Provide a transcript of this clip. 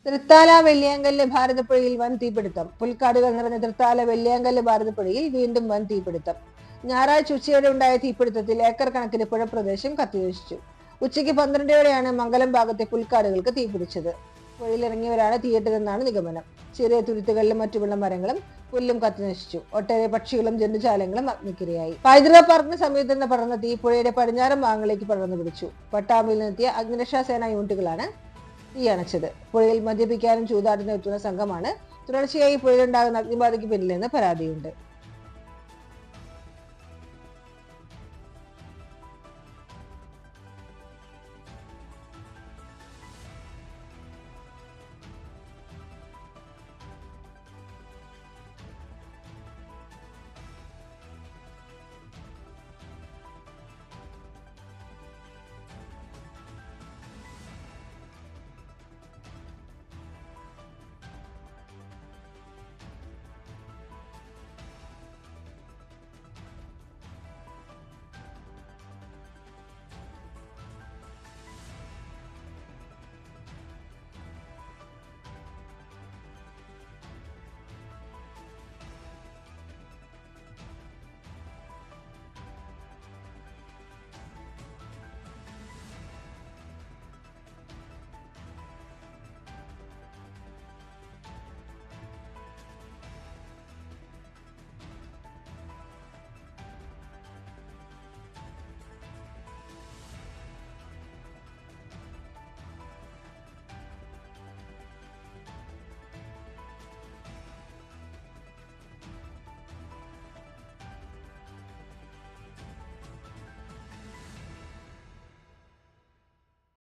തൃത്താല വെള്ളിയാങ്കല്ല് ഭാരതപ്പുഴയിൽ വൻ തീപിടുത്തം. പുൽക്കാടുകൾ നിറഞ്ഞ തൃത്താല വെള്ളിയാങ്കല്ല് ഭാരതപ്പുഴയിൽ വീണ്ടും വൻ തീപിടുത്തം. ഞായറാഴ്ച ഉച്ചയോടെ ഉണ്ടായ തീപിടുത്തത്തിൽ ഏക്കർ കണക്കിന് പുഴപ്രദേശം കത്തിനശിച്ചു. ഉച്ചയ്ക്ക് 12ഓടെയാണ് മംഗലം ഭാഗത്തെ പുൽക്കാടുകൾക്ക് തീപിടിച്ചത്. പുഴയിലിറങ്ങിയവരാണ് തീയിട്ടതെന്നാണ് നിഗമനം. ചെറിയ തുരുത്തുകളിലും മറ്റുമുള്ള മരങ്ങളും പുല്ലും കത്തിനശിച്ചു. ഒട്ടേറെ പക്ഷികളും ജന്തുജാലങ്ങളും അഗ്നിക്കിരയായി. പൈതൃക പാർക്കിന് സമീപത്ത് നിന്ന് പടർന്ന തീ പുഴയുടെ പടിഞ്ഞാറൻ ഭാഗങ്ങളിലേക്ക് പടർന്നു പിടിച്ചു. പട്ടാമ്പിയിൽ നിന്നെത്തിയ അഗ്നിരക്ഷാ സേനാ യൂണിറ്റുകളാണ് തീയണച്ചത്. പുഴയിൽ മദ്യപിക്കാനും ചൂതാട്ടിനും എത്തുന്ന സംഘമാണ് തുടർച്ചയായി പുഴയിലുണ്ടാകുന്ന അഗ്നിബാധയ്ക്ക് പിന്നിലെന്ന് പരാതിയുണ്ട്.